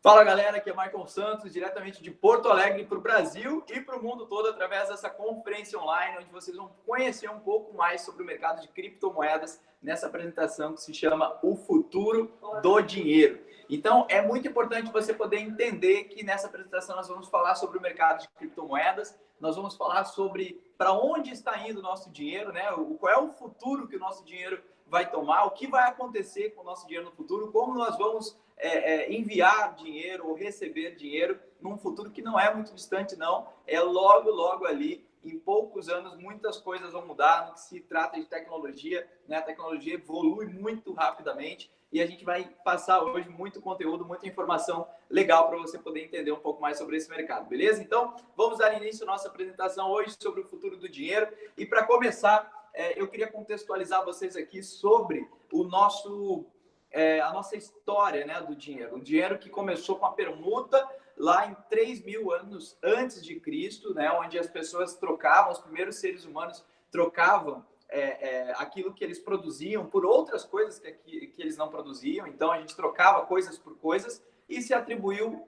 Fala galera, aqui é Michael Santos, diretamente de Porto Alegre para o Brasil e para o mundo todo através dessa conferência online, onde vocês vão conhecer um pouco mais sobre o mercado de criptomoedas nessa apresentação que se chama O Futuro do Dinheiro. Então, é muito importante você poder entender que nessa apresentação nós vamos falar sobre o mercado de criptomoedas, nós vamos falar sobre para onde está indo o nosso dinheiro, né? Qual é o futuro que o nosso dinheiro vai tomar, o que vai acontecer com o nosso dinheiro no futuro, como nós vamos enviar dinheiro ou receber dinheiro num futuro que não é muito distante, não. É logo ali, em poucos anos, muitas coisas vão mudar no que se trata de tecnologia, né? A tecnologia evolui muito rapidamente e a gente vai passar hoje muito conteúdo, muita informação legal para você poder entender um pouco mais sobre esse mercado, beleza? Então, vamos dar início à nossa apresentação hoje sobre o futuro do dinheiro. E para começar, eu queria contextualizar vocês aqui sobre o a nossa história, né, do dinheiro. O dinheiro que começou com a permuta lá em 3.000 anos antes de Cristo, né, onde as pessoas trocavam, os primeiros seres humanos trocavam aquilo que eles produziam por outras coisas que eles não produziam. Então, a gente trocava coisas por coisas e se atribuiu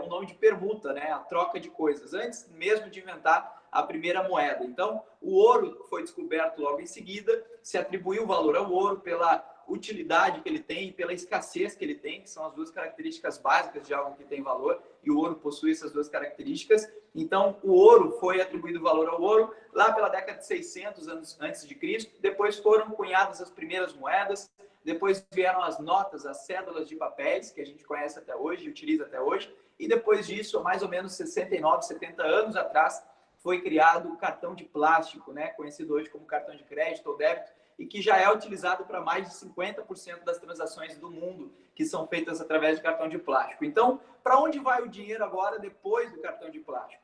o nome de permuta, né, a troca de coisas, antes mesmo de inventar a primeira moeda. Então, o ouro foi descoberto logo em seguida, se atribuiu valor ao ouro pela utilidade que ele tem, pela escassez que ele tem, que são as duas características básicas de algo que tem valor, e o ouro possui essas duas características. Então, o ouro foi atribuído valor ao ouro lá pela década de 600 anos antes de Cristo. Depois foram cunhadas as primeiras moedas, depois vieram as notas, as cédulas de papéis, que a gente conhece até hoje e utiliza até hoje, e depois disso, mais ou menos 69, 70 anos atrás, foi criado o cartão de plástico, né, conhecido hoje como cartão de crédito ou débito, e que já é utilizado para mais de 50% das transações do mundo que são feitas através de cartão de plástico. Então, para onde vai o dinheiro agora depois do cartão de plástico?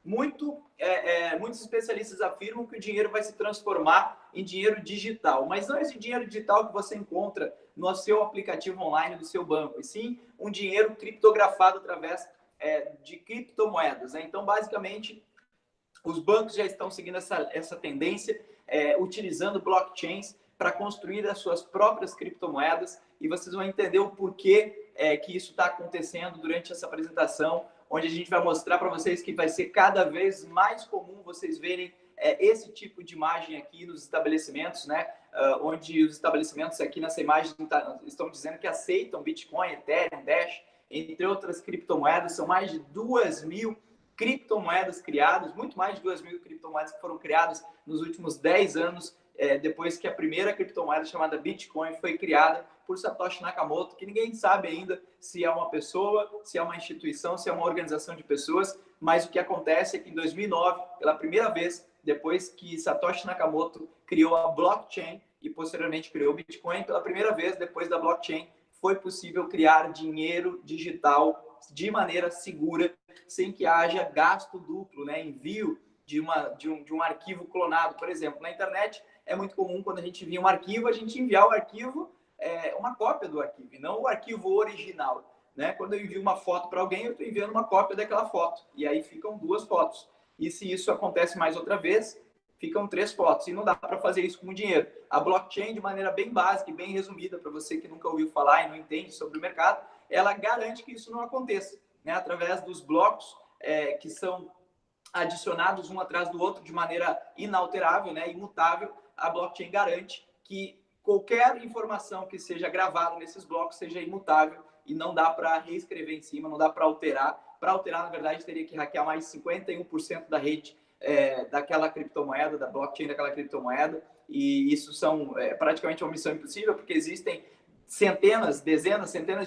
Muitos especialistas afirmam que o dinheiro vai se transformar em dinheiro digital, mas não esse dinheiro digital que você encontra no seu aplicativo online do seu banco, e sim um dinheiro criptografado através de criptomoedas, né? Então, basicamente, os bancos já estão seguindo essa tendência, utilizando blockchains para construir as suas próprias criptomoedas, e vocês vão entender o porquê que isso está acontecendo durante essa apresentação, onde a gente vai mostrar para vocês que vai ser cada vez mais comum vocês verem esse tipo de imagem aqui nos estabelecimentos, né? Onde os estabelecimentos aqui nessa imagem estão dizendo que aceitam Bitcoin, Ethereum, Dash, entre outras criptomoedas. São mais de 2.000 criptomoedas criadas, muito mais de 2.000 criptomoedas que foram criadas nos últimos 10 anos, depois que a primeira criptomoeda chamada Bitcoin foi criada por Satoshi Nakamoto, que ninguém sabe ainda se é uma pessoa, se é uma instituição, se é uma organização de pessoas, mas o que acontece é que em 2009, pela primeira vez, depois que Satoshi Nakamoto criou a blockchain e posteriormente criou o Bitcoin, pela primeira vez, depois da blockchain, foi possível criar dinheiro digital de maneira segura, sem que haja gasto duplo, né? Envio de um arquivo clonado. Por exemplo, na internet é muito comum, quando a gente envia um arquivo, a gente enviar o arquivo, uma cópia do arquivo, e não o arquivo original, né? Quando eu envio uma foto para alguém, eu estou enviando uma cópia daquela foto, e aí ficam 2 fotos. E se isso acontece mais outra vez, ficam 3 fotos, e não dá para fazer isso com dinheiro. A blockchain, de maneira bem básica e bem resumida, para você que nunca ouviu falar e não entende sobre o mercado, ela garante que isso não aconteça, né? Através dos blocos que são adicionados um atrás do outro de maneira inalterável, né? Imutável, a blockchain garante que qualquer informação que seja gravada nesses blocos seja imutável e não dá para reescrever em cima, não dá para alterar. Para alterar, na verdade, teria que hackear mais 51% da rede daquela criptomoeda, da blockchain daquela criptomoeda, e isso são praticamente uma missão impossível, porque existem centenas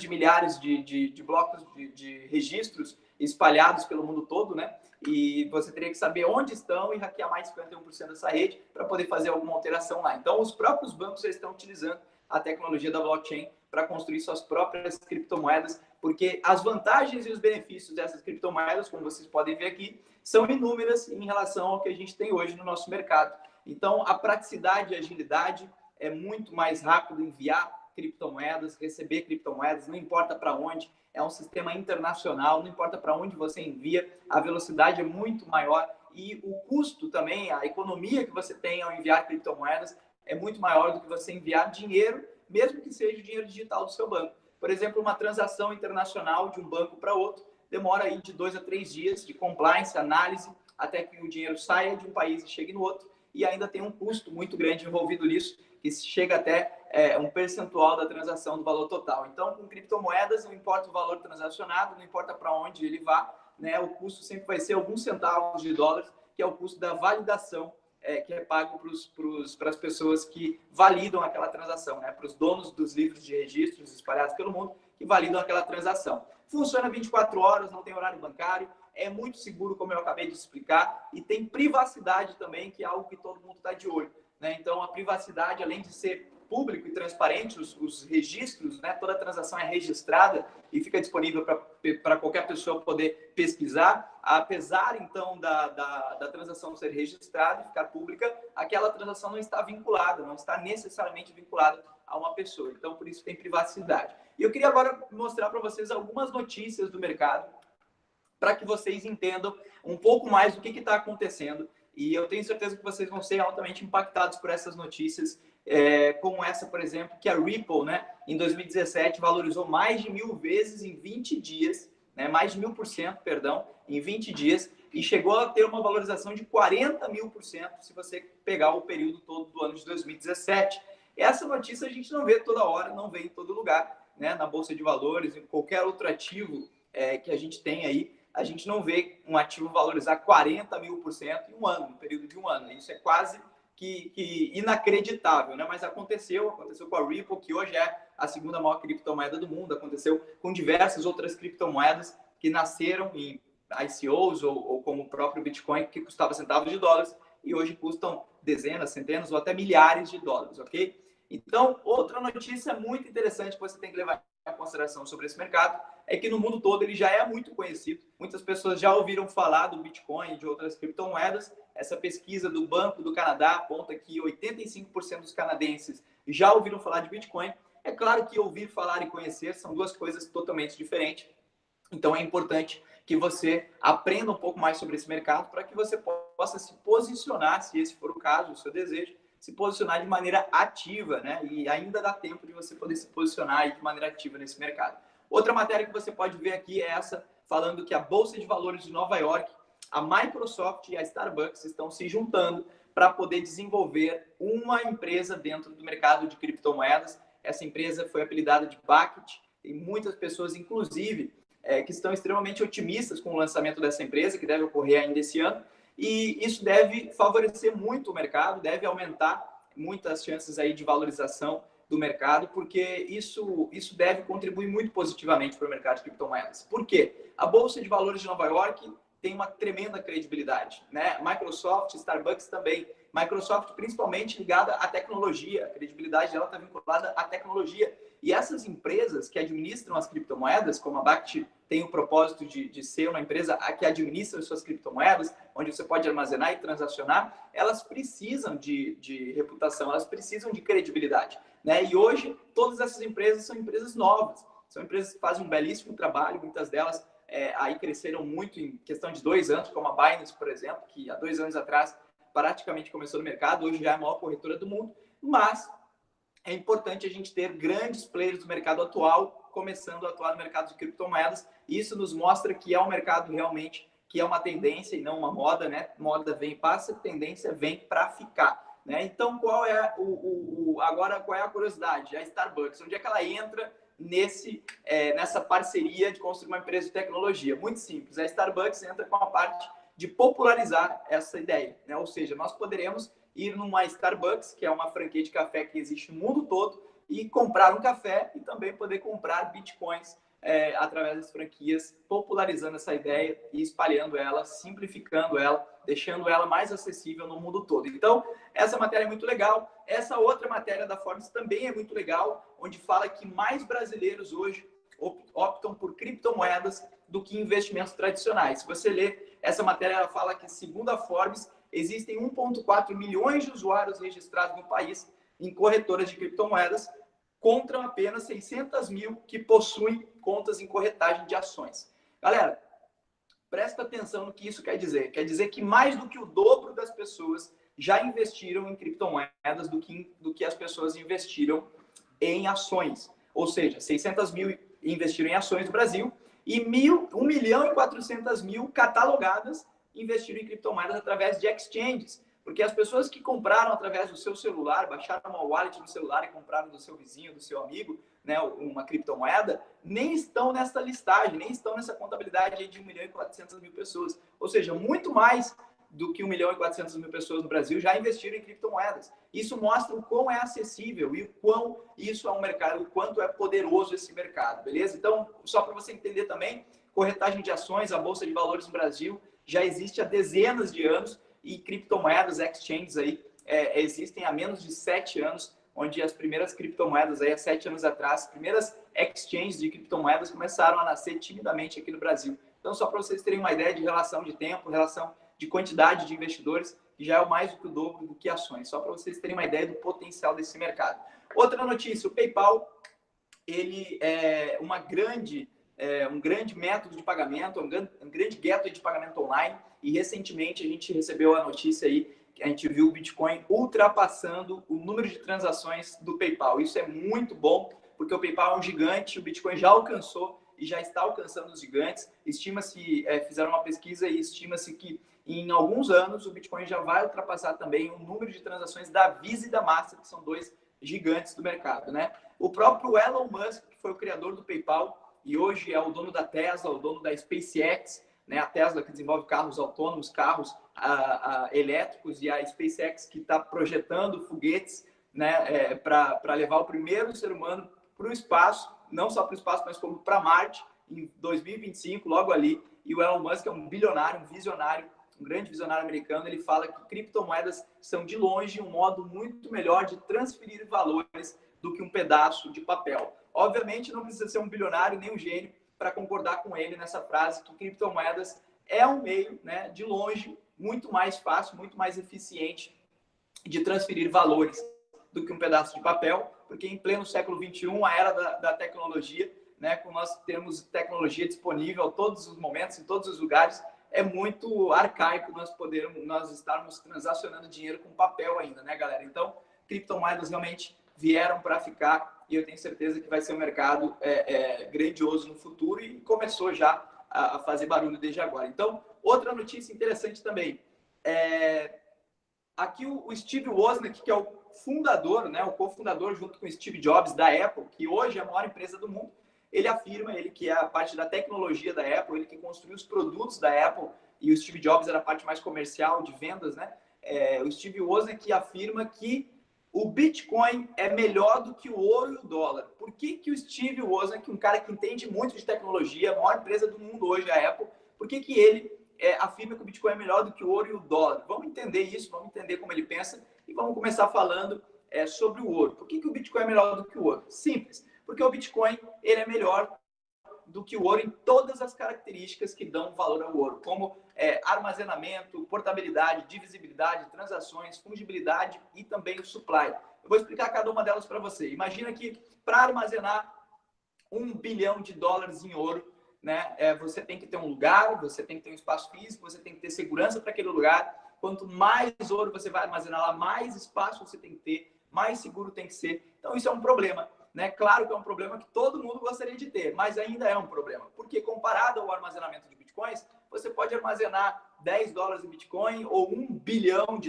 de milhares de blocos de registros espalhados pelo mundo todo, né? E você teria que saber onde estão e hackear mais 51% dessa rede para poder fazer alguma alteração lá. Então, os próprios bancos já estão utilizando a tecnologia da blockchain para construir suas próprias criptomoedas, porque as vantagens e os benefícios dessas criptomoedas, como vocês podem ver aqui, são inúmeras em relação ao que a gente tem hoje no nosso mercado. Então, a praticidade e agilidade é muito mais rápido enviar criptomoedas, receber criptomoedas, não importa para onde, é um sistema internacional, não importa para onde você envia, a velocidade é muito maior e o custo também, a economia que você tem ao enviar criptomoedas é muito maior do que você enviar dinheiro, mesmo que seja o dinheiro digital do seu banco. Por exemplo, uma transação internacional de um banco para outro demora aí de 2 a 3 dias de compliance, análise, até que o dinheiro saia de um país e chegue no outro, e ainda tem um custo muito grande envolvido nisso, que chega até um percentual da transação do valor total. Então, com criptomoedas, não importa o valor transacionado, não importa para onde ele vá, né, o custo sempre vai ser alguns centavos de dólares, que é o custo da validação que é pago para as pessoas que validam aquela transação, né? Para os donos dos livros de registros espalhados pelo mundo que validam aquela transação. Funciona 24 horas, não tem horário bancário, é muito seguro, como eu acabei de explicar, e tem privacidade também, que é algo que todo mundo está de olho, né? Então, a privacidade, além de ser público e transparente, os registros, né? Toda transação é registrada e fica disponível para qualquer pessoa poder pesquisar. Apesar, então, da transação ser registrada e ficar pública, aquela transação não está vinculada, não está necessariamente vinculada a uma pessoa. Então, por isso tem privacidade. E eu queria agora mostrar para vocês algumas notícias do mercado para que vocês entendam um pouco mais do que está acontecendo. E eu tenho certeza que vocês vão ser altamente impactados por essas notícias, como essa, por exemplo, que a Ripple, né, em 2017, valorizou mais de 1000 vezes em 20 dias, né, mais de 1000%, perdão, em 20 dias, e chegou a ter uma valorização de 40.000% se você pegar o período todo do ano de 2017. Essa notícia a gente não vê toda hora, não vê em todo lugar, né, na Bolsa de Valores, em qualquer outro ativo que a gente tem aí, a gente não vê um ativo valorizar 40.000% em um ano, no período de um ano. Isso é quase que inacreditável, né? Mas aconteceu com a Ripple, que hoje é a segunda maior criptomoeda do mundo, aconteceu com diversas outras criptomoedas que nasceram em ICOs ou como o próprio Bitcoin, que custava centavos de dólares e hoje custam dezenas, centenas ou até milhares de dólares, ok? Então, outra notícia muito interessante que você tem que levar em consideração sobre esse mercado é que no mundo todo ele já é muito conhecido. Muitas pessoas já ouviram falar do Bitcoin e de outras criptomoedas. Essa pesquisa do Banco do Canadá aponta que 85% dos canadenses já ouviram falar de Bitcoin. É claro que ouvir falar e conhecer são duas coisas totalmente diferentes. Então é importante que você aprenda um pouco mais sobre esse mercado para que você possa se posicionar, se esse for o caso, o seu desejo, se posicionar de maneira ativa, né? E ainda dá tempo de você poder se posicionar aí de maneira ativa nesse mercado. Outra matéria que você pode ver aqui é essa, falando que a Bolsa de Valores de Nova York, a Microsoft e a Starbucks estão se juntando para poder desenvolver uma empresa dentro do mercado de criptomoedas. Essa empresa foi apelidada de Bucket, e muitas pessoas, inclusive, que estão extremamente otimistas com o lançamento dessa empresa, que deve ocorrer ainda esse ano, e isso deve favorecer muito o mercado, deve aumentar muitas chances aí de valorização do mercado, porque isso deve contribuir muito positivamente para o mercado de criptomoedas. Por quê? A Bolsa de Valores de Nova York tem uma tremenda credibilidade, né? Microsoft, Starbucks também. Microsoft principalmente ligada à tecnologia, a credibilidade dela está vinculada à tecnologia. E essas empresas que administram as criptomoedas, como a Bakkt tem o propósito de ser uma empresa que administra as suas criptomoedas, onde você pode armazenar e transacionar, elas precisam de reputação, elas precisam de credibilidade, né? E hoje, todas essas empresas são empresas novas, são empresas que fazem um belíssimo trabalho, muitas delas aí cresceram muito em questão de 2 anos, como a Binance, por exemplo, que há 2 anos atrás praticamente começou no mercado, hoje já é a maior corretora do mundo, mas é importante a gente ter grandes players do mercado atual começando a atuar no mercado de criptomoedas. Isso nos mostra que é um mercado realmente que é uma tendência e não uma moda, né? Moda vem e passa, tendência vem para ficar, né? Então, qual é agora qual é a curiosidade? A Starbucks, onde é que ela entra nessa parceria de construir uma empresa de tecnologia? Muito simples. A Starbucks entra com a parte de popularizar essa ideia, né? Ou seja, nós poderemos ir numa Starbucks, que é uma franquia de café que existe no mundo todo, e comprar um café e também poder comprar bitcoins através das franquias, popularizando essa ideia e espalhando ela, simplificando ela, deixando ela mais acessível no mundo todo. Então, essa matéria é muito legal. Essa outra matéria da Forbes também é muito legal, onde fala que mais brasileiros hoje optam por criptomoedas do que investimentos tradicionais. Se você ler essa matéria, ela fala que, segundo a Forbes, existem 1,4 milhões de usuários registrados no país em corretoras de criptomoedas, contra apenas 600 mil que possuem contas em corretagem de ações. Galera, presta atenção no que isso quer dizer. Quer dizer que mais do que o dobro das pessoas já investiram em criptomoedas do que as pessoas investiram em ações. ou seja, 600 mil investiram em ações do Brasil e 1.400.000 catalogadas investiram em criptomoedas através de exchanges. Porque as pessoas que compraram através do seu celular, baixaram uma wallet no celular e compraram do seu vizinho, do seu amigo, né, uma criptomoeda, nem estão nessa listagem, nem estão nessa contabilidade de 1.400.000 pessoas. Ou seja, muito mais do que 1.400.000 pessoas no Brasil já investiram em criptomoedas. Isso mostra o quão é acessível e o quão isso é um mercado, o quanto é poderoso esse mercado, beleza? Então, só para você entender também, corretagem de ações, a Bolsa de Valores no Brasil já existe há dezenas de anos e criptomoedas, exchanges aí, existem há menos de 7 anos, onde as primeiras criptomoedas aí há 7 anos atrás, as primeiras exchanges de criptomoedas começaram a nascer timidamente aqui no Brasil. Então, só para vocês terem uma ideia de relação de tempo, relação de quantidade de investidores, que já é o mais do que o dobro do que ações, só para vocês terem uma ideia do potencial desse mercado. Outra notícia, o PayPal, ele é um grande método de pagamento, um grande gateway de pagamento online, e recentemente a gente recebeu a notícia aí, que a gente viu o Bitcoin ultrapassando o número de transações do PayPal. Isso é muito bom, porque o PayPal é um gigante, o Bitcoin já alcançou e já está alcançando os gigantes. Estima-se, fizeram uma pesquisa e estima-se que em alguns anos o Bitcoin já vai ultrapassar também o número de transações da Visa e da Master, que são dois gigantes do mercado, né? O próprio Elon Musk, que foi o criador do PayPal e hoje é o dono da Tesla, o dono da SpaceX, né? A Tesla, que desenvolve carros autônomos, carros elétricos, e a SpaceX, que está projetando foguetes, né, para levar o primeiro ser humano para o espaço, não só para o espaço, mas como para Marte, em 2025, logo ali. E o Elon Musk é um bilionário, um visionário, um grande visionário americano. Ele fala que criptomoedas são, de longe, um modo muito melhor de transferir valores do que um pedaço de papel. Obviamente, não precisa ser um bilionário nem um gênio para concordar com ele nessa frase, que criptomoedas é um meio, né, de longe, muito mais fácil, muito mais eficiente de transferir valores do que um pedaço de papel, porque em pleno século XXI, a era da tecnologia, né, com nós temos tecnologia disponível a todos os momentos, em todos os lugares, é muito arcaico nós estarmos transacionando dinheiro com papel ainda, né, galera? Então, criptomoedas realmente vieram para ficar, e eu tenho certeza que vai ser um mercado grandioso no futuro, e começou já a fazer barulho desde agora. Então, outra notícia interessante também, aqui o Steve Wozniak, que é o fundador, né, o cofundador junto com o Steve Jobs da Apple, que hoje é a maior empresa do mundo, ele afirma, ele que é a parte da tecnologia da Apple, ele que construiu os produtos da Apple, e o Steve Jobs era a parte mais comercial, de vendas, né? O Steve Wozniak afirma que o Bitcoin é melhor do que o ouro e o dólar. Por que o Steve Wozniak, um cara que entende muito de tecnologia, a maior empresa do mundo hoje, a Apple, por que ele afirma que o Bitcoin é melhor do que o ouro e o dólar? Vamos entender isso, vamos entender como ele pensa e vamos começar falando sobre o ouro. Por que o Bitcoin é melhor do que o ouro? Simples, porque o Bitcoin ele é melhor do que o ouro em todas as características que dão valor ao ouro, como armazenamento, portabilidade, divisibilidade, transações, fungibilidade e também o supply. Eu vou explicar cada uma delas para você. Imagina que para armazenar $1 bilhão em ouro, né, você tem que ter um lugar, você tem que ter um espaço físico, você tem que ter segurança para aquele lugar. Quanto mais ouro você vai armazenar lá, mais espaço você tem que ter, mais seguro tem que ser. Então, isso é um problema. Né? Claro que é um problema que todo mundo gostaria de ter, mas ainda é um problema. Porque comparado ao armazenamento de bitcoins, você pode armazenar $10 em Bitcoin, ou $1 bilhão,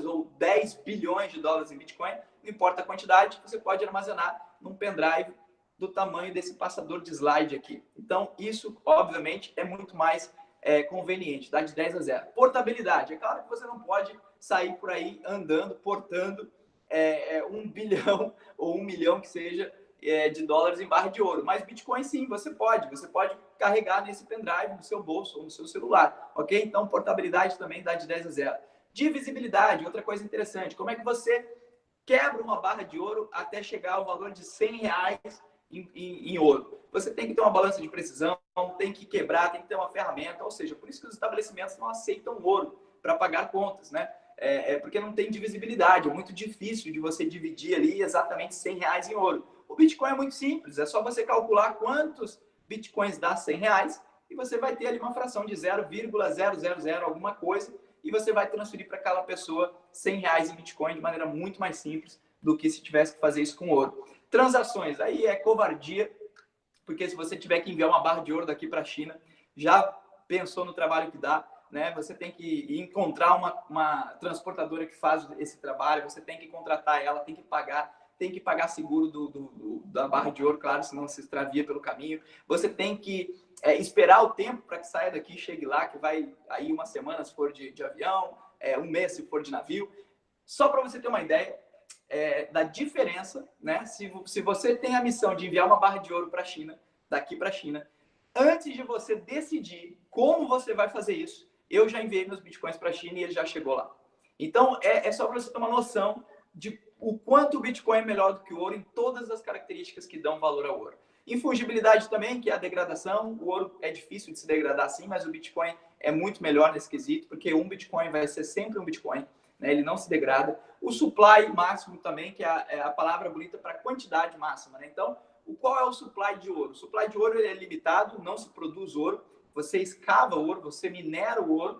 ou 10 bilhões de dólares em Bitcoin, não importa a quantidade, você pode armazenar num pendrive do tamanho desse passador de slide aqui. Então, isso, obviamente, é muito mais conveniente, dá de 10 a 0. Portabilidade. É claro que você não pode sair por aí andando, portando 1 bilhão ou 1 milhão que seja de dólares em barra de ouro. Mas Bitcoin sim, você pode carregar nesse pendrive no seu bolso ou no seu celular, ok? Então, portabilidade também dá de 10 a 0. Divisibilidade, outra coisa interessante, como é que você quebra uma barra de ouro até chegar ao valor de R$100 em ouro? Você tem que ter uma balança de precisão, tem que quebrar, tem que ter uma ferramenta, ou seja, por isso que os estabelecimentos não aceitam ouro para pagar contas, né? Porque não tem divisibilidade, é muito difícil de você dividir ali exatamente R$100 em ouro. O Bitcoin é muito simples, é só você calcular quantos Bitcoins dá R$100 e você vai ter ali uma fração de 0,000 alguma coisa e você vai transferir para aquela pessoa R$100 em Bitcoin de maneira muito mais simples do que se tivesse que fazer isso com ouro. Transações, aí é covardia, porque se você tiver que enviar uma barra de ouro daqui para a China, já pensou no trabalho que dá, né? Você tem que encontrar uma transportadora que faz esse trabalho, você tem que contratar ela, tem que pagar seguro da barra de ouro, claro, senão se extravia pelo caminho. Você tem que esperar o tempo para que saia daqui e chegue lá, que vai aí uma semana se for de avião, um mês se for de navio. Só para você ter uma ideia da diferença, né? Se você tem a missão de enviar uma barra de ouro para a China, daqui para a China, antes de você decidir como você vai fazer isso, eu já enviei meus bitcoins para a China e ele já chegou lá. Então, é só para você ter uma noção de o quanto o Bitcoin é melhor do que o ouro em todas as características que dão valor ao ouro. Infungibilidade também, que é a degradação. O ouro é difícil de se degradar sim, mas o Bitcoin é muito melhor nesse quesito, porque um Bitcoin vai ser sempre um Bitcoin, né? Ele não se degrada. O supply máximo também, que é a palavra bonita para quantidade máxima, né? Então, qual é o supply de ouro? O supply de ouro ele é limitado, não se produz ouro. Você escava ouro, você minera o ouro.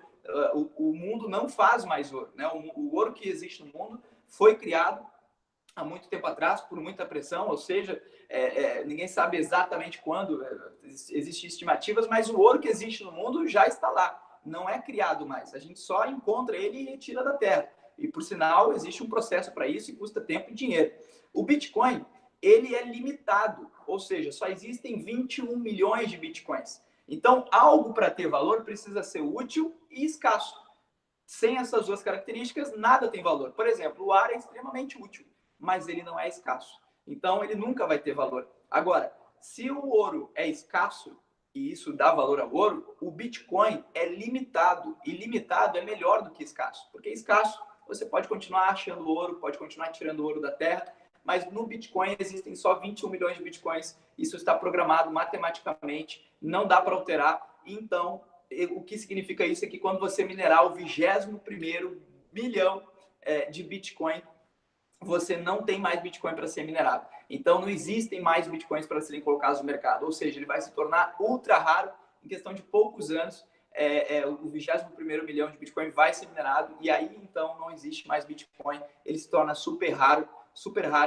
O mundo não faz mais ouro, né? O ouro que existe no mundo foi criado há muito tempo atrás por muita pressão, ou seja, ninguém sabe exatamente quando, existem estimativas, mas o ouro que existe no mundo já está lá, não é criado mais. A gente só encontra ele e retira da terra. E, por sinal, existe um processo para isso e custa tempo e dinheiro. O Bitcoin, ele é limitado, ou seja, só existem 21 milhões de Bitcoins. Então, algo para ter valor precisa ser útil e escasso. Sem essas duas características, nada tem valor. Por exemplo, o ar é extremamente útil, mas ele não é escasso. Então, ele nunca vai ter valor. Agora, se o ouro é escasso, e isso dá valor ao ouro, o Bitcoin é limitado. E limitado é melhor do que escasso. Porque escasso, você pode continuar achando ouro, pode continuar tirando ouro da terra, mas no Bitcoin existem só 21 milhões de Bitcoins. Isso está programado matematicamente, não dá para alterar. Então, o que significa isso é que quando você minerar o 21º milhão de Bitcoin, você não tem mais Bitcoin para ser minerado. Então, não existem mais Bitcoins para serem colocados no mercado. Ou seja, ele vai se tornar ultra raro em questão de poucos anos. O 21º milhão de Bitcoin vai ser minerado e aí, então, não existe mais Bitcoin. Ele se torna super raro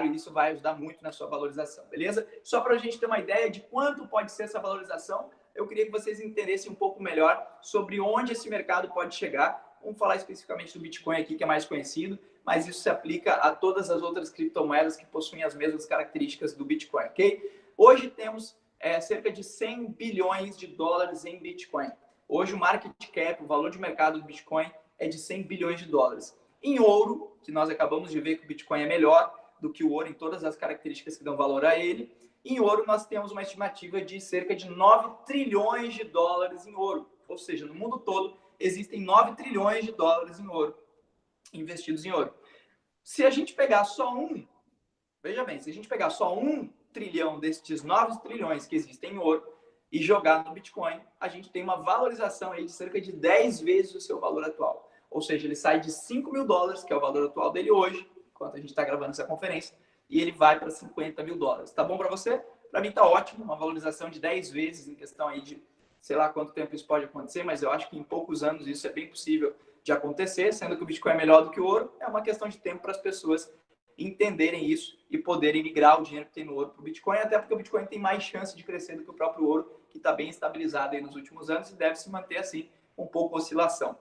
e isso vai ajudar muito na sua valorização, beleza? Só para a gente ter uma ideia de quanto pode ser essa valorização, eu queria que vocês entendessem um pouco melhor sobre onde esse mercado pode chegar. Vamos falar especificamente do Bitcoin aqui, que é mais conhecido, mas isso se aplica a todas as outras criptomoedas que possuem as mesmas características do Bitcoin, ok? Hoje temos cerca de 100 bilhões de dólares em Bitcoin. Hoje o market cap, o valor de mercado do Bitcoin é de 100 bilhões de dólares. Em ouro, que nós acabamos de ver que o Bitcoin é melhor do que o ouro em todas as características que dão valor a ele, em ouro nós temos uma estimativa de cerca de 9 trilhões de dólares em ouro. Ou seja, no mundo todo existem 9 trilhões de dólares em ouro, investidos em ouro. Se a gente pegar só veja bem, se a gente pegar só 1 trilhão destes 9 trilhões que existem em ouro e jogar no Bitcoin, a gente tem uma valorização aí de cerca de 10 vezes o seu valor atual. Ou seja, ele sai de 5 mil dólares, que é o valor atual dele hoje, enquanto a gente está gravando essa conferência, e ele vai para 50 mil dólares. Tá bom para você? Para mim tá ótimo, uma valorização de 10 vezes em questão aí de, sei lá quanto tempo isso pode acontecer, mas eu acho que em poucos anos isso é bem possível de acontecer, sendo que o Bitcoin é melhor do que o ouro, é uma questão de tempo para as pessoas entenderem isso e poderem migrar o dinheiro que tem no ouro para o Bitcoin, até porque o Bitcoin tem mais chance de crescer do que o próprio ouro, que está bem estabilizado aí nos últimos anos e deve se manter assim, um pouco oscilação.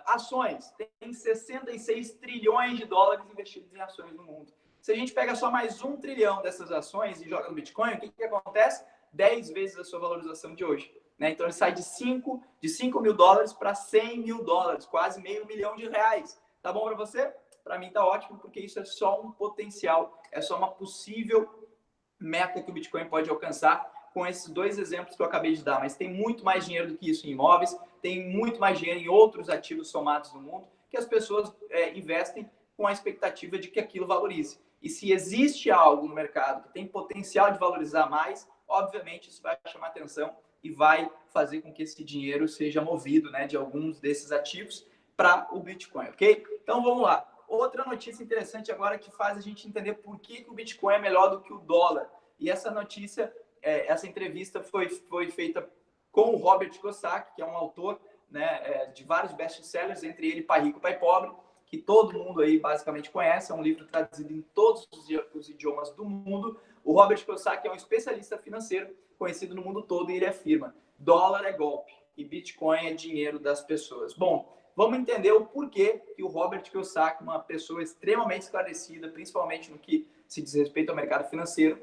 Ações, tem 66 trilhões de dólares investidos em ações no mundo. Se a gente pega só mais 1 trilhão dessas ações e joga no Bitcoin, o que acontece? 10 vezes a sua valorização de hoje. Né? Então, ele sai de 5 mil dólares para 100 mil dólares, quase meio milhão de reais. Tá bom para você? Para mim tá ótimo, porque isso é só um potencial, é só uma possível meta que o Bitcoin pode alcançar com esses dois exemplos que eu acabei de dar. Mas tem muito mais dinheiro do que isso em imóveis, tem muito mais dinheiro em outros ativos somados no mundo, que as pessoas investem com a expectativa de que aquilo valorize. E se existe algo no mercado que tem potencial de valorizar mais, obviamente isso vai chamar atenção e vai fazer com que esse dinheiro seja movido, né, de alguns desses ativos para o Bitcoin, ok? Então vamos lá. Outra notícia interessante agora que faz a gente entender por que o Bitcoin é melhor do que o dólar. E essa notícia, essa entrevista foi feita com o Robert Kiyosaki, que é um autor, né, de vários best-sellers, entre ele Pai Rico, Pai Pobre, que todo mundo aí basicamente conhece, é um livro traduzido em todos os idiomas do mundo. O Robert Kiyosaki é um especialista financeiro conhecido no mundo todo e ele afirma: dólar é golpe e Bitcoin é dinheiro das pessoas. Bom, vamos entender o porquê que o Robert Kiyosaki, uma pessoa extremamente esclarecida, principalmente no que se diz respeito ao mercado financeiro,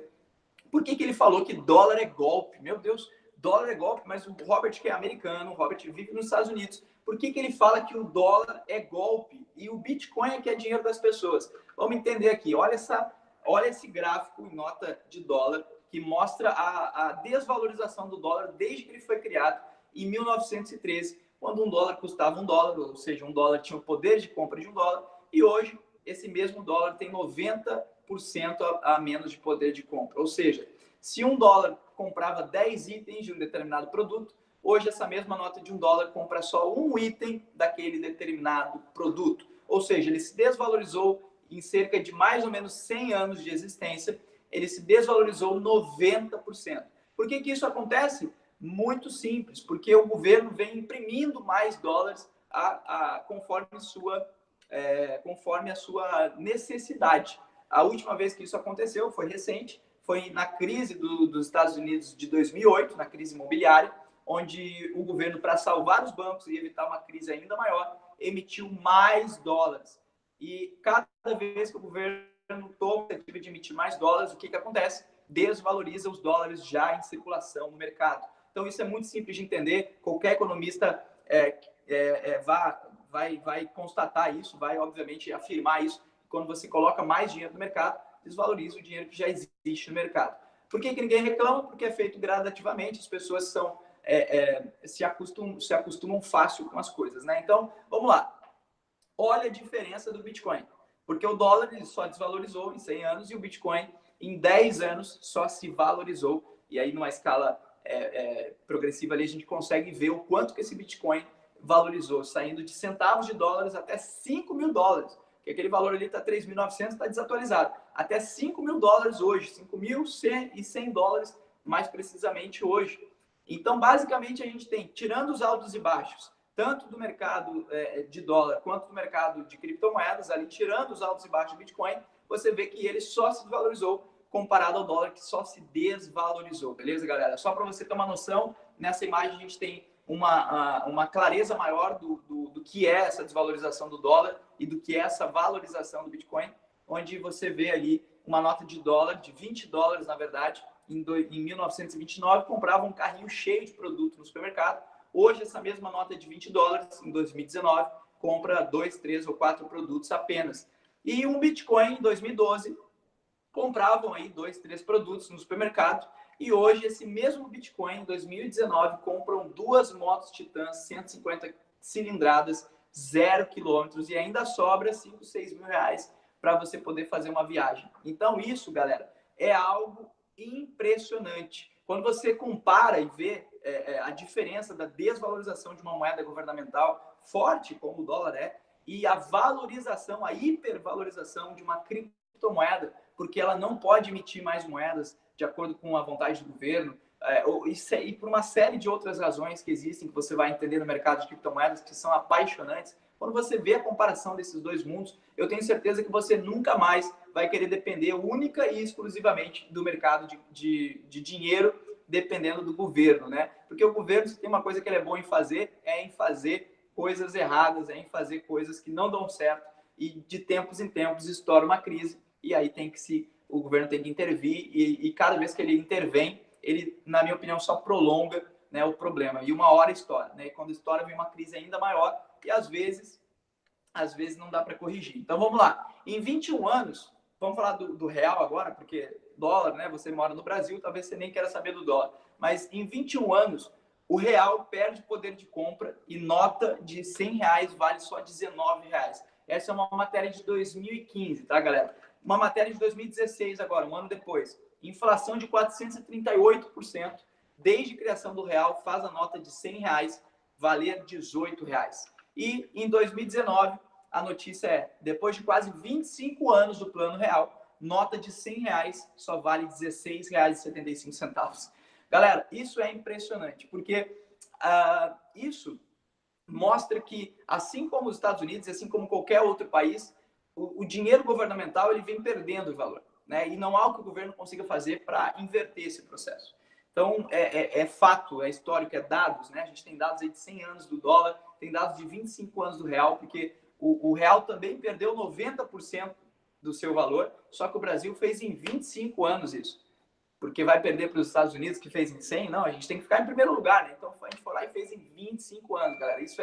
por que ele falou que dólar é golpe? Meu Deus, dólar é golpe, mas o Robert, que é americano, o Robert vive nos Estados Unidos, por que ele fala que o dólar é golpe e o Bitcoin é que é dinheiro das pessoas? Vamos entender aqui. Olha esse gráfico em nota de dólar que mostra a desvalorização do dólar desde que ele foi criado em 1913, quando um dólar custava $1, ou seja, um dólar tinha o poder de compra de $1, e hoje esse mesmo dólar tem 90% a menos de poder de compra. Ou seja, se um dólar comprava 10 itens de um determinado produto, hoje essa mesma nota de $1 compra só um item daquele determinado produto. Ou seja, ele se desvalorizou em cerca de mais ou menos 100 anos de existência, ele se desvalorizou 90%. Por que isso acontece? Muito simples, porque o governo vem imprimindo mais dólares conforme a sua necessidade. A última vez que isso aconteceu foi recente, foi na crise dos Estados Unidos de 2008, na crise imobiliária, onde o governo, para salvar os bancos e evitar uma crise ainda maior, emitiu mais dólares. E cada vez que o governo toma a iniciativa de emitir mais dólares, o que acontece? Desvaloriza os dólares já em circulação no mercado. Então, isso é muito simples de entender. Qualquer economista vai constatar isso, vai, obviamente, afirmar isso. Quando você coloca mais dinheiro no mercado, desvaloriza o dinheiro que já existe no mercado. Por que ninguém reclama? Porque é feito gradativamente, as pessoas se acostumam fácil com as coisas, né? Então, vamos lá. Olha a diferença do Bitcoin. Porque o dólar ele só desvalorizou em 100 anos e o Bitcoin em 10 anos só se valorizou. E aí, numa escala progressiva ali, a gente consegue ver o quanto que esse Bitcoin valorizou, saindo de centavos de dólares até $5.000. Que aquele valor ali está 3.900, está desatualizado. Até $5.000 hoje, $5.100 mais precisamente hoje. Então, basicamente, a gente tem, tirando os altos e baixos, tanto do mercado de dólar quanto do mercado de criptomoedas, ali tirando os altos e baixos do Bitcoin, você vê que ele só se desvalorizou comparado ao dólar, que só se desvalorizou. Beleza, galera? Só para você ter uma noção, nessa imagem a gente tem uma clareza maior do que é essa desvalorização do dólar e do que é essa valorização do Bitcoin, onde você vê ali uma nota de dólar, de $20, na verdade, em 1929, comprava um carrinho cheio de produto no supermercado. Hoje, essa mesma nota de $20, em 2019, compra 2, 3 ou 4 produtos apenas. E um Bitcoin, em 2012, compravam aí 2, 3 produtos no supermercado. E hoje, esse mesmo Bitcoin, em 2019, compram 2 motos Titãs 150 cilindradas, 0 quilômetros, e ainda sobra 5, 6 mil reais para você poder fazer uma viagem. Então, isso, galera, é algo impressionante. Quando você compara e vê a diferença da desvalorização de uma moeda governamental forte, como o dólar é, e a valorização, a hipervalorização de uma criptomoeda, porque ela não pode emitir mais moedas de acordo com a vontade do governo, e por uma série de outras razões que existem, que você vai entender no mercado de criptomoedas, que são apaixonantes. Quando você vê a comparação desses dois mundos, eu tenho certeza que você nunca mais vai querer depender única e exclusivamente do mercado de dinheiro, dependendo do governo, né? Porque o governo, se tem uma coisa que ele é bom em fazer, é em fazer coisas erradas, é em fazer coisas que não dão certo, e de tempos em tempos estoura uma crise, e aí o governo tem que intervir, e cada vez que ele intervém, ele, na minha opinião, só prolonga, né, o problema. E uma hora estoura, né? E quando estoura, vem uma crise ainda maior, e às vezes não dá para corrigir. Então vamos lá. Em 21 anos, vamos falar do real agora, porque dólar, né? Você mora no Brasil, talvez você nem queira saber do dólar. Mas em 21 anos, o real perde poder de compra e nota de R$100 vale só R$19. Essa é uma matéria de 2015, tá, galera? Uma matéria de 2016 agora, um ano depois. Inflação de 438%. Desde a criação do real, faz a nota de R$100 valer R$18. E em 2019, a notícia é, depois de quase 25 anos do Plano Real, nota de R$100 só vale R$16,75. Galera, isso é impressionante, porque isso mostra que, assim como os Estados Unidos, assim como qualquer outro país, o dinheiro governamental ele vem perdendo valor, né? E não há o que o governo consiga fazer para inverter esse processo. Então, é fato, é histórico, é dados, né? A gente tem dados aí de 100 anos do dólar, tem dados de 25 anos do real, porque o real também perdeu 90% do seu valor, só que o Brasil fez em 25 anos isso. Porque vai perder para os Estados Unidos, que fez em 100? Não, a gente tem que ficar em primeiro lugar, né? Então, a gente foi lá e fez em 25 anos, galera. Isso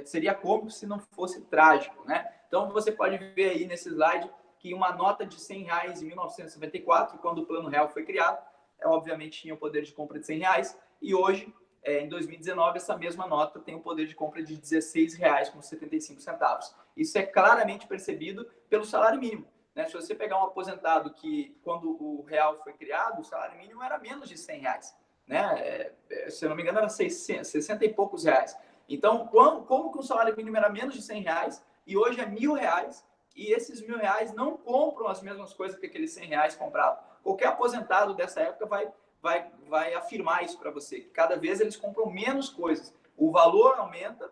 seria cômico se não fosse trágico, né? Então, você pode ver aí nesse slide que uma nota de R$100 em 1994, quando o Plano Real foi criado, obviamente tinha o poder de compra de R$100, e hoje, em 2019, essa mesma nota tem o poder de compra de R$16,75. Isso é claramente percebido pelo salário mínimo. Né? Se você pegar um aposentado que, quando o real foi criado, o salário mínimo era menos de R$100. Né? Se eu não me engano, era 60 e poucos reais. Então, como que o salário mínimo era menos de R$100 e hoje é R$1.000, e esses R$1.000 não compram as mesmas coisas que aqueles R$100 compravam? Qualquer aposentado dessa época vai afirmar isso para você, que cada vez eles compram menos coisas. O valor aumenta,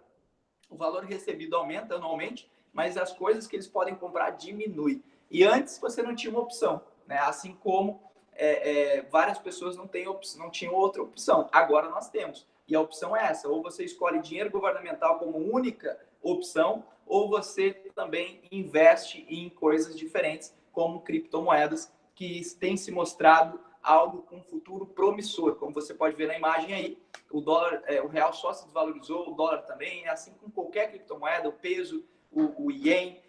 o valor recebido aumenta anualmente, mas as coisas que eles podem comprar diminuem. E antes você não tinha uma opção, né? Assim como várias pessoas não tinham outra opção. Agora nós temos. E a opção é essa: ou você escolhe dinheiro governamental como única opção, ou você também investe em coisas diferentes, como criptomoedas, que têm se mostrado algo com um futuro promissor. Como você pode ver na imagem aí, o dólar, o real só se desvalorizou, o dólar também, assim com qualquer criptomoeda, o peso, o ien,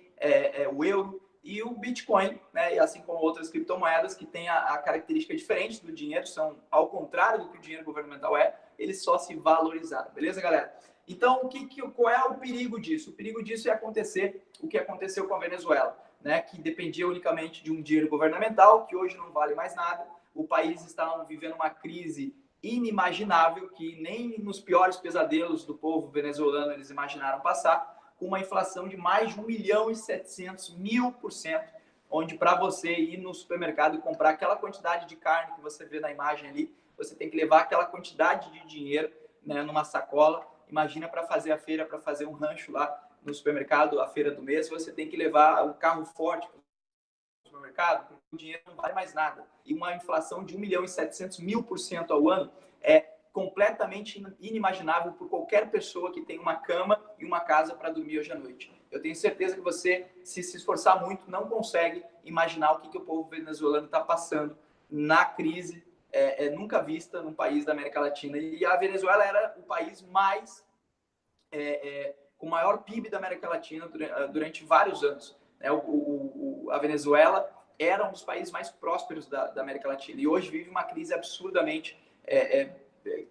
o euro e o Bitcoin, né? E assim como outras criptomoedas que têm a característica diferente do dinheiro, são ao contrário do que o dinheiro governamental eles só se valorizaram, beleza, galera? Então, qual é o perigo disso? O perigo disso é acontecer o que aconteceu com a Venezuela, né? Que dependia unicamente de um dinheiro governamental, que hoje não vale mais nada. O país está vivendo uma crise inimaginável, que nem nos piores pesadelos do povo venezuelano eles imaginaram passar, com uma inflação de mais de 1.700.000%, onde para você ir no supermercado e comprar aquela quantidade de carne que você vê na imagem ali, você tem que levar aquela quantidade de dinheiro, né, numa sacola. Imagina para fazer a feira, para fazer um rancho lá no supermercado, a feira do mês, você tem que levar um carro forte para o supermercado, porque o dinheiro não vale mais nada. E uma inflação de 1.700.000% ao ano é completamente inimaginável por qualquer pessoa que tem uma cama e uma casa para dormir hoje à noite. Eu tenho certeza que você, se esforçar muito, não consegue imaginar o que o povo venezuelano está passando na crise nunca vista num país da América Latina. E a Venezuela era o país com maior PIB da América Latina durante vários anos. A Venezuela era um dos países mais prósperos da América Latina e hoje vive uma crise absurdamente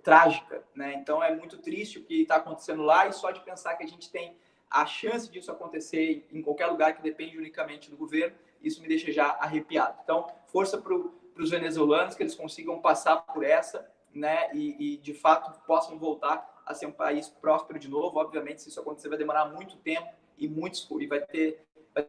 trágica, né? Então é muito triste o que está acontecendo lá, e só de pensar que a gente tem a chance disso acontecer em qualquer lugar que depende unicamente do governo, isso me deixa já arrepiado. Então, força para os venezuelanos, que eles consigam passar por essa, né? E de fato possam voltar a ser um país próspero de novo. Obviamente, se isso acontecer, vai demorar muito tempo e vai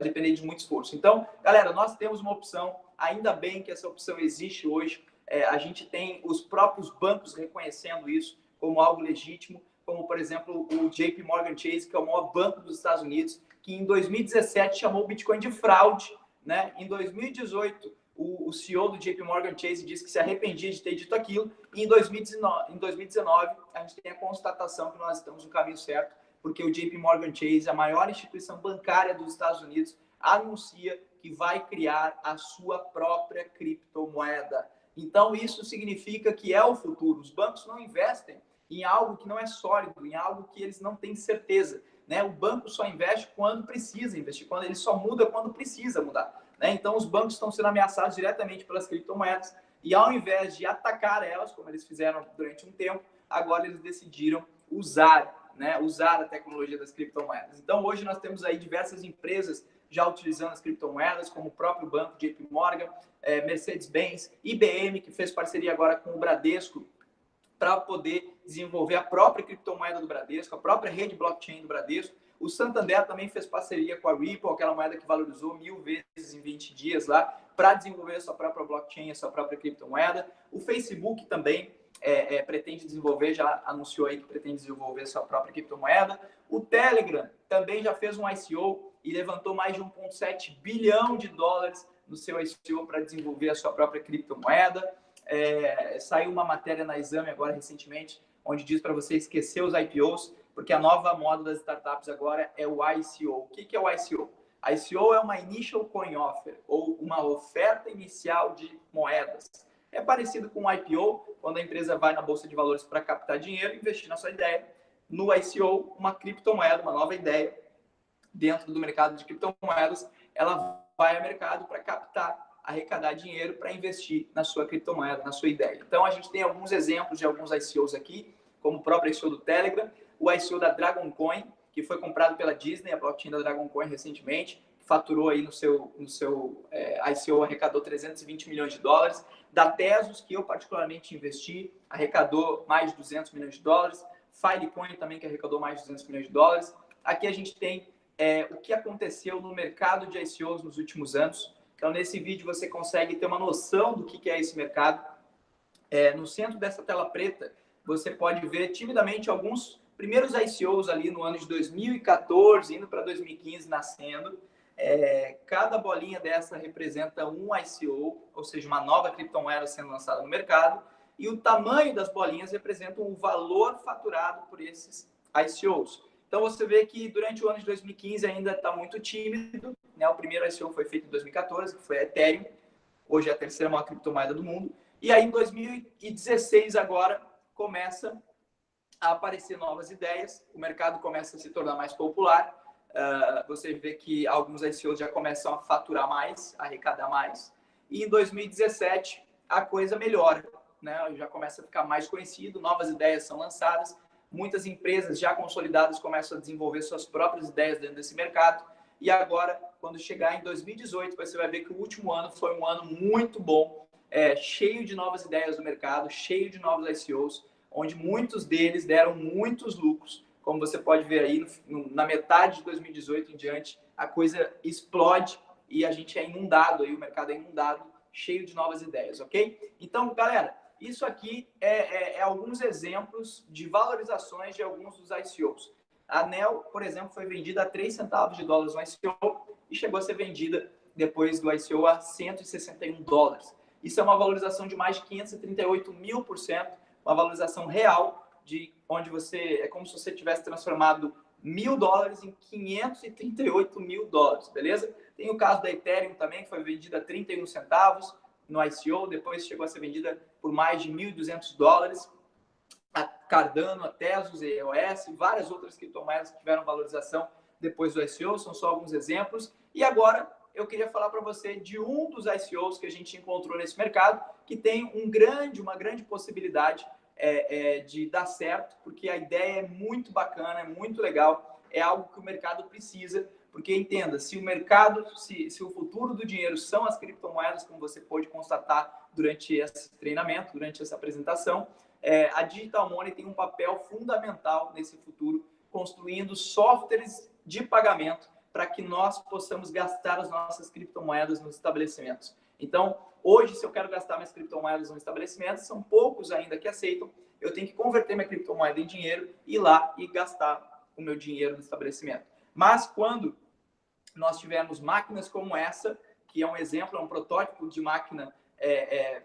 depender de muito esforço. Então, galera, nós temos uma opção, ainda bem que essa opção existe hoje. A gente tem os próprios bancos reconhecendo isso como algo legítimo, como, por exemplo, o JP Morgan Chase, que é o maior banco dos Estados Unidos, que em 2017 chamou o Bitcoin de fraude, né? Em 2018, o CEO do JP Morgan Chase disse que se arrependia de ter dito aquilo, e em 2019 a gente tem a constatação que nós estamos no caminho certo, porque o JP Morgan Chase, a maior instituição bancária dos Estados Unidos, anuncia que vai criar a sua própria criptomoeda. Então, isso significa que é o futuro. Os bancos não investem em algo que não é sólido, em algo que eles não têm certeza, né? O banco só investe quando precisa investir, quando ele só muda quando precisa mudar, né? Então, os bancos estão sendo ameaçados diretamente pelas criptomoedas e, ao invés de atacar elas, como eles fizeram durante um tempo, agora eles decidiram usar a tecnologia das criptomoedas. Então, hoje nós temos aí diversas empresas já utilizando as criptomoedas, como o próprio banco JP Morgan, Mercedes-Benz, IBM, que fez parceria agora com o Bradesco para poder desenvolver a própria criptomoeda do Bradesco, a própria rede blockchain do Bradesco. O Santander também fez parceria com a Ripple, aquela moeda que valorizou 1000 vezes em 20 dias lá, para desenvolver a sua própria blockchain, a sua própria criptomoeda. O Facebook também pretende desenvolver, já anunciou aí que pretende desenvolver sua própria criptomoeda. O Telegram também já fez um ICO e levantou mais de 1,7 bilhão de dólares no seu ICO para desenvolver a sua própria criptomoeda. Saiu uma matéria na Exame agora recentemente, onde diz para você esquecer os IPOs, porque a nova moda das startups agora é o ICO. O que é o ICO? ICO é uma Initial Coin Offer, ou uma oferta inicial de moedas. É parecido com o IPO, quando a empresa vai na Bolsa de Valores para captar dinheiro, investir na sua ideia. No ICO, uma criptomoeda, uma nova ideia, dentro do mercado de criptomoedas, ela vai ao mercado para captar, arrecadar dinheiro para investir na sua criptomoeda, na sua ideia. Então, a gente tem alguns exemplos de alguns ICOs aqui, como o próprio ICO do Telegram, o ICO da Dragon Coin, que foi comprado pela Disney, a blockchain da Dragon Coin recentemente, que faturou aí no seu ICO, arrecadou 320 milhões de dólares. Da Tezos, que eu particularmente investi, arrecadou mais de 200 milhões de dólares. Filecoin também, que arrecadou mais de 200 milhões de dólares. Aqui a gente tem o que aconteceu no mercado de ICOs nos últimos anos. Então, nesse vídeo, você consegue ter uma noção do que é esse mercado. No centro dessa tela preta, você pode ver timidamente alguns primeiros ICOs ali no ano de 2014, indo para 2015, nascendo. Cada bolinha dessa representa um ICO, ou seja, uma nova criptomoeda sendo lançada no mercado. E o tamanho das bolinhas representa o valor faturado por esses ICOs. Então, você vê que durante o ano de 2015 ainda está muito tímido, né? O primeiro ICO foi feito em 2014, que foi a Ethereum. Hoje é a terceira maior criptomoeda do mundo. E aí, em 2016, agora, começa a aparecer novas ideias. O mercado começa a se tornar mais popular. Você vê que alguns ICOs já começam a faturar mais, a arrecadar mais. E em 2017, a coisa melhora, né? Já começa a ficar mais conhecido, novas ideias são lançadas. Muitas empresas já consolidadas começam a desenvolver suas próprias ideias dentro desse mercado. E agora, quando chegar em 2018, você vai ver que o último ano foi um ano muito bom, cheio de novas ideias do mercado, cheio de novos ICOs, onde muitos deles deram muitos lucros. Como você pode ver aí, na metade de 2018 em diante, a coisa explode e a gente é inundado, aí, o mercado é inundado, cheio de novas ideias, ok? Então, galera, isso aqui é alguns exemplos de valorizações de alguns dos ICOs. A Neo, por exemplo, foi vendida a 3 centavos de dólares no ICO e chegou a ser vendida depois do ICO a 161 dólares. Isso é uma valorização de mais de 538.000%, uma valorização real, de onde é como se você tivesse transformado $1.000 em 538 mil dólares, beleza? Tem o caso da Ethereum também, que foi vendida a 31 centavos no ICO, depois chegou a ser vendida por mais de 1.200 dólares. A Cardano, a Tezos, a EOS, várias outras criptomoedas que tiveram valorização depois do ICO, são só alguns exemplos. E agora eu queria falar para você de um dos ICOs que a gente encontrou nesse mercado, que tem uma grande possibilidade de dar certo, porque a ideia é muito bacana, é muito legal, é algo que o mercado precisa, porque entenda, se o mercado, se o futuro do dinheiro são as criptomoedas, como você pôde constatar durante esse treinamento, durante essa apresentação, a Digital Money tem um papel fundamental nesse futuro, construindo softwares de pagamento para que nós possamos gastar as nossas criptomoedas nos estabelecimentos. Então, hoje, se eu quero gastar minhas criptomoedas no estabelecimento, são poucos ainda que aceitam, eu tenho que converter minha criptomoeda em dinheiro, ir lá e gastar o meu dinheiro no estabelecimento. Mas quando nós tivermos máquinas como essa, que é um exemplo, é um protótipo de máquina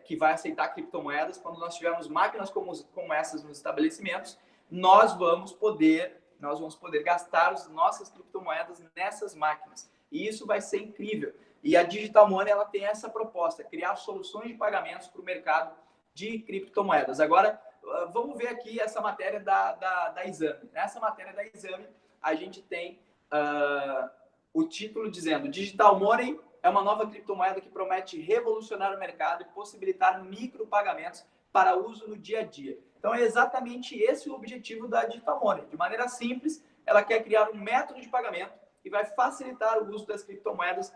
que vai aceitar criptomoedas, quando nós tivermos máquinas como essas nos estabelecimentos, nós vamos poder gastar as nossas criptomoedas nessas máquinas. E isso vai ser incrível. E a Digital Money ela tem essa proposta, criar soluções de pagamentos para o mercado de criptomoedas. Agora, vamos ver aqui essa matéria da Exame. Nessa matéria da Exame, a gente tem o título dizendo: Digital Money é uma nova criptomoeda que promete revolucionar o mercado e possibilitar micropagamentos para uso no dia a dia. Então, é exatamente esse o objetivo da Digital Money. De maneira simples, ela quer criar um método de pagamento que vai facilitar o uso das criptomoedas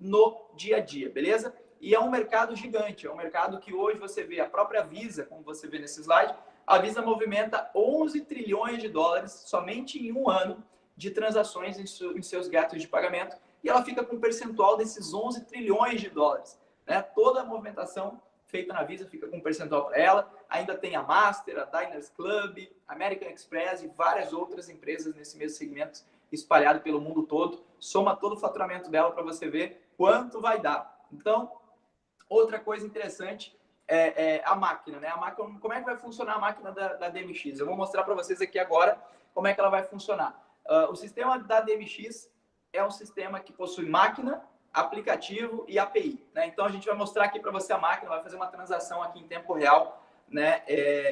no dia a dia, beleza? E é um mercado gigante, é um mercado que hoje você vê a própria Visa, como você vê nesse slide, a Visa movimenta 11 trilhões de dólares somente em um ano de transações em seus gateways de pagamento, e ela fica com um percentual desses 11 trilhões de dólares, né? Toda a movimentação feita na Visa, fica com um percentual para ela. Ainda tem a Master, a Diners Club, American Express e várias outras empresas nesse mesmo segmento, espalhado pelo mundo todo. Soma todo o faturamento dela para você ver quanto vai dar. Então, outra coisa interessante é a máquina, né? A máquina, como é que vai funcionar a máquina da DMX? Eu vou mostrar para vocês aqui agora como é que ela vai funcionar. O sistema da DMX é um sistema que possui máquina, aplicativo e API, né? Então a gente vai mostrar aqui para você a máquina, vai fazer uma transação aqui em tempo real, né?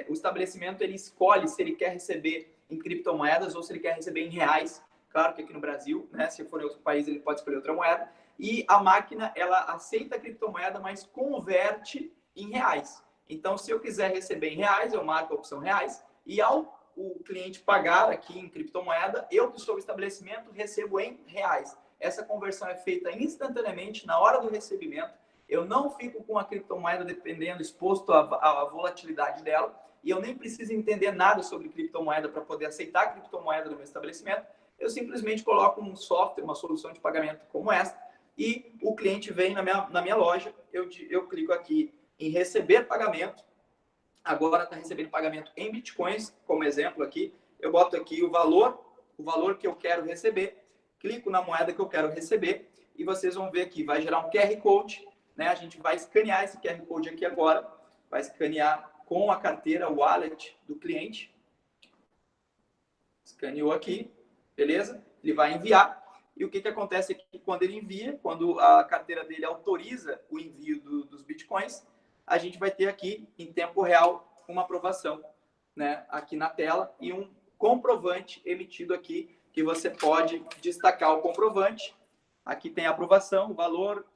O estabelecimento ele escolhe se ele quer receber em criptomoedas ou se ele quer receber em reais. Claro que aqui no Brasil, né? Se for em outro país ele pode escolher outra moeda. E a máquina ela aceita a criptomoeda, mas converte em reais. Então, se eu quiser receber em reais, eu marco a opção reais e ao o cliente pagar aqui em criptomoeda, eu que sou o estabelecimento recebo em reais. Essa conversão é feita instantaneamente na hora do recebimento. Eu não fico com a criptomoeda dependendo, exposto à volatilidade dela, e eu nem preciso entender nada sobre criptomoeda para poder aceitar a criptomoeda no meu estabelecimento. Eu simplesmente coloco um software, uma solução de pagamento como essa, e o cliente vem na minha loja, eu clico aqui em receber pagamento. Agora está recebendo pagamento em bitcoins, como exemplo aqui. Eu boto aqui o valor que eu quero receber, clico na moeda que eu quero receber e vocês vão ver aqui, vai gerar um QR Code, né? A gente vai escanear esse QR Code aqui agora, vai escanear com a carteira wallet do cliente. Escaneou aqui, beleza? Ele vai enviar. E o que acontece aqui quando ele envia, quando a carteira dele autoriza o envio dos bitcoins, a gente vai ter aqui, em tempo real, uma aprovação, né, aqui na tela e um comprovante emitido aqui, que você pode destacar o comprovante. Aqui tem a aprovação, o valor,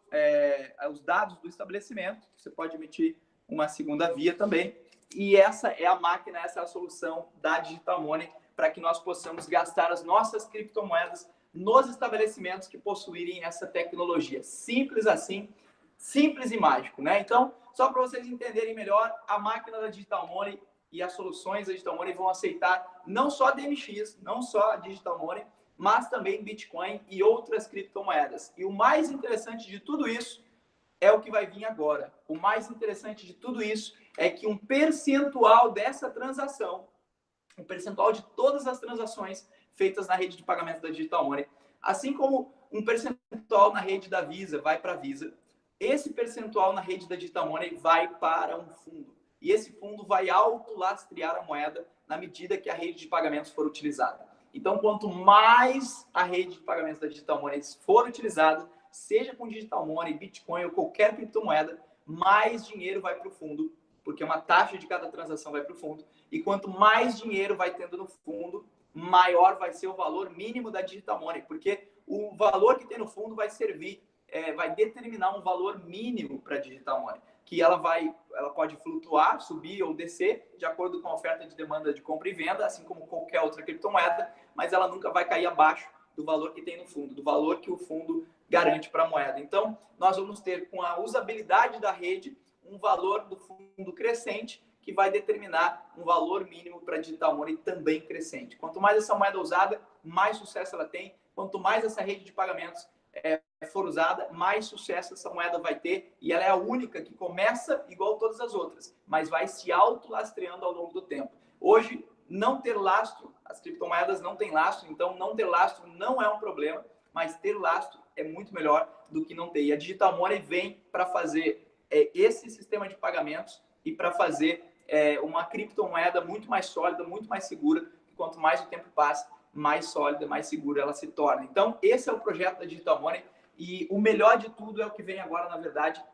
os dados do estabelecimento. Você pode emitir uma segunda via também. E essa é a máquina, essa é a solução da Digital Money para que nós possamos gastar as nossas criptomoedas nos estabelecimentos que possuírem essa tecnologia. Simples assim, simples e mágico, né? Então, só para vocês entenderem melhor, a máquina da Digital Money e as soluções da Digital Money vão aceitar não só a DMX, não só a Digital Money, mas também Bitcoin e outras criptomoedas. E o mais interessante de tudo isso é o que vai vir agora. O mais interessante de tudo isso é que um percentual dessa transação, um percentual de todas as transações feitas na rede de pagamento da Digital Money, assim como um percentual na rede da Visa vai para a Visa, esse percentual na rede da Digital Money vai para um fundo. E esse fundo vai autolastrear a moeda na medida que a rede de pagamentos for utilizada. Então, quanto mais a rede de pagamentos da Digital Money for utilizada, seja com Digital Money, Bitcoin ou qualquer criptomoeda, mais dinheiro vai para o fundo, porque uma taxa de cada transação vai para o fundo. E quanto mais dinheiro vai tendo no fundo, maior vai ser o valor mínimo da Digital Money, porque o valor que tem no fundo vai servir, vai determinar um valor mínimo para a Digital Money, que ela pode flutuar, subir ou descer, de acordo com a oferta de demanda de compra e venda, assim como qualquer outra criptomoeda, mas ela nunca vai cair abaixo do valor que tem no fundo, do valor que o fundo garante para a moeda. Então, nós vamos ter, com a usabilidade da rede, um valor do fundo crescente, que vai determinar um valor mínimo para a Digital Money também crescente. Quanto mais essa moeda usada, mais sucesso ela tem. Quanto mais essa rede de pagamentos for usada, mais sucesso essa moeda vai ter. E ela é a única que começa igual todas as outras, mas vai se autolastreando ao longo do tempo. Hoje, não ter lastro, as criptomoedas não têm lastro, então não ter lastro não é um problema, mas ter lastro é muito melhor do que não ter. E a Digital Money vem para fazer esse sistema de pagamentos e para fazer uma criptomoeda muito mais sólida, muito mais segura, que quanto mais o tempo passa, mais sólida, mais segura ela se torna. Então, esse é o projeto da Digital Money e o melhor de tudo é o que vem agora, na verdade,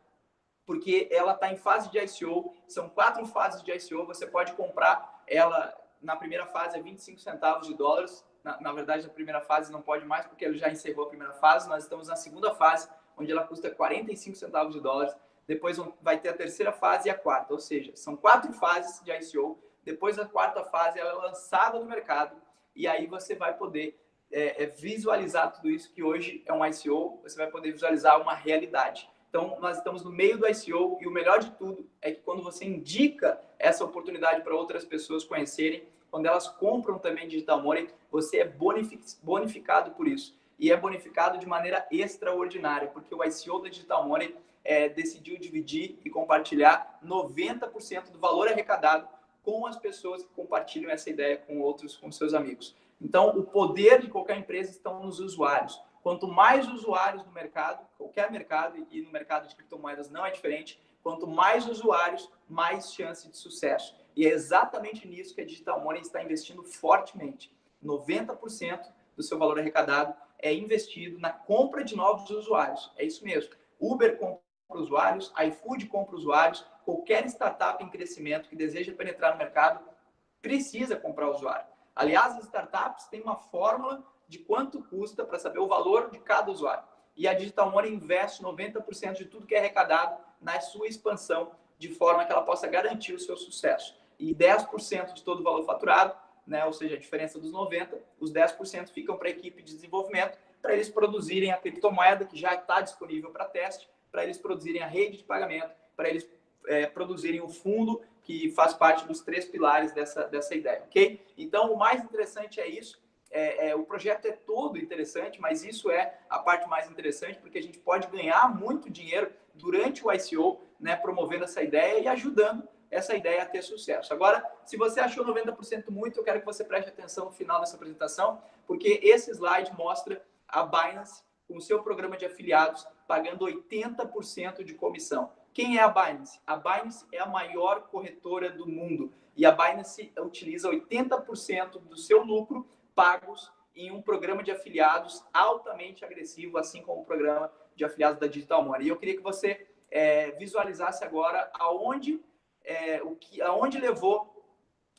porque ela está em fase de ICO, são 4 fases de ICO, você pode comprar ela, na primeira fase é 25 centavos de dólares, na verdade, na primeira fase não pode mais, porque ele já encerrou a primeira fase, nós estamos na segunda fase, onde ela custa 45 centavos de dólares, depois vai ter a terceira fase e a quarta, ou seja, são 4 fases de ICO, depois da quarta fase ela é lançada no mercado, e aí você vai poder visualizar tudo isso que hoje é um ICO, você vai poder visualizar uma realidade. Então, nós estamos no meio do ICO e o melhor de tudo é que quando você indica essa oportunidade para outras pessoas conhecerem, quando elas compram também Digital Money, você é bonificado por isso. E é bonificado de maneira extraordinária, porque o ICO da Digital Money decidiu dividir e compartilhar 90% do valor arrecadado com as pessoas que compartilham essa ideia com seus amigos. Então, o poder de qualquer empresa está nos usuários. Quanto mais usuários no mercado, qualquer mercado, e no mercado de criptomoedas não é diferente, quanto mais usuários, mais chance de sucesso. E é exatamente nisso que a Digital Money está investindo fortemente. 90% do seu valor arrecadado é investido na compra de novos usuários. É isso mesmo. Uber compra usuários, iFood compra usuários, qualquer startup em crescimento que deseja penetrar no mercado precisa comprar usuário. Aliás, as startups têm uma fórmula de quanto custa para saber o valor de cada usuário. E a Digital Money investe 90% de tudo que é arrecadado na sua expansão, de forma que ela possa garantir o seu sucesso. E 10% de todo o valor faturado, né, ou seja, a diferença dos 90%, os 10% ficam para a equipe de desenvolvimento, para eles produzirem a criptomoeda que já está disponível para teste, para eles produzirem a rede de pagamento, para eles produzirem o fundo que faz parte dos 3 pilares dessa ideia, ok? Então, o mais interessante é isso. O projeto é todo interessante, mas isso é a parte mais interessante, porque a gente pode ganhar muito dinheiro durante o ICO, né, promovendo essa ideia e ajudando essa ideia a ter sucesso. Agora, se você achou 90% muito, eu quero que você preste atenção no final dessa apresentação, porque esse slide mostra a Binance com o seu programa de afiliados pagando 80% de comissão. Quem é a Binance? A Binance é a maior corretora do mundo e a Binance utiliza 80% do seu lucro pagos em um programa de afiliados altamente agressivo, assim como o programa de afiliados da Digital Money. E eu queria que você visualizasse agora aonde levou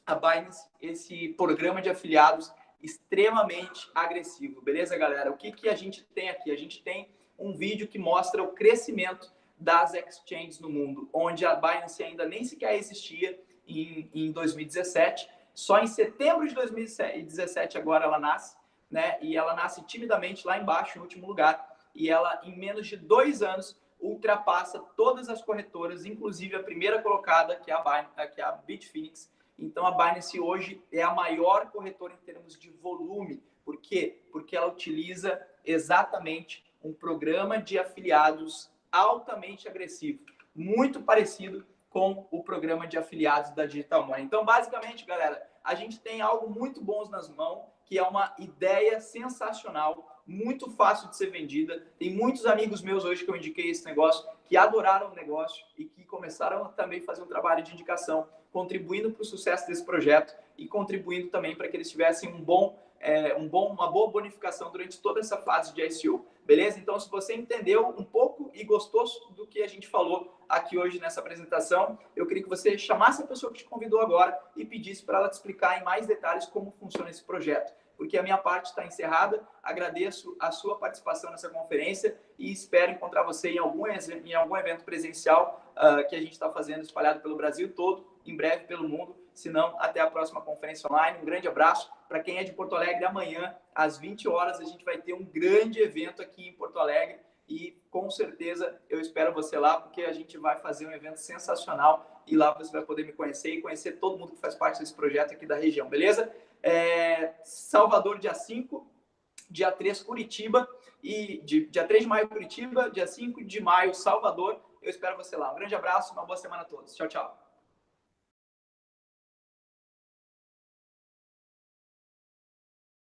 a Binance esse programa de afiliados extremamente agressivo. Beleza, galera? O que a gente tem aqui? A gente tem um vídeo que mostra o crescimento das exchanges no mundo, onde a Binance ainda nem sequer existia em 2017. Só em setembro de 2017 agora ela nasce, né? E ela nasce timidamente lá embaixo, no último lugar. E ela, em menos de 2 anos, ultrapassa todas as corretoras, inclusive a primeira colocada, que é a Bitfinex. Então, a Binance hoje é a maior corretora em termos de volume. Por quê? Porque ela utiliza exatamente um programa de afiliados altamente agressivo, muito parecido com o programa de afiliados da Digital Money. Então, basicamente, galera, a gente tem algo muito bom nas mãos, que é uma ideia sensacional, muito fácil de ser vendida. Tem muitos amigos meus hoje que eu indiquei esse negócio, que adoraram o negócio e que começaram a também fazer um trabalho de indicação, contribuindo para o sucesso desse projeto e contribuindo também para que eles tivessem uma boa bonificação durante toda essa fase de ICO. Beleza? Então, se você entendeu um pouco e gostou do que a gente falou aqui hoje nessa apresentação, eu queria que você chamasse a pessoa que te convidou agora e pedisse para ela te explicar em mais detalhes como funciona esse projeto. Porque a minha parte está encerrada. Agradeço a sua participação nessa conferência e espero encontrar você em algum evento presencial que a gente está fazendo espalhado pelo Brasil todo, em breve pelo mundo. Se não, até a próxima conferência online. Um grande abraço. Para quem é de Porto Alegre, amanhã, às 20 horas, a gente vai ter um grande evento aqui em Porto Alegre e, com certeza, eu espero você lá, porque a gente vai fazer um evento sensacional e lá você vai poder me conhecer e conhecer todo mundo que faz parte desse projeto aqui da região, beleza? Salvador, dia 5, dia 3, Curitiba, e dia 3 de maio, Curitiba, dia 5 de maio, Salvador. Eu espero você lá. Um grande abraço, uma boa semana a todos. Tchau, tchau.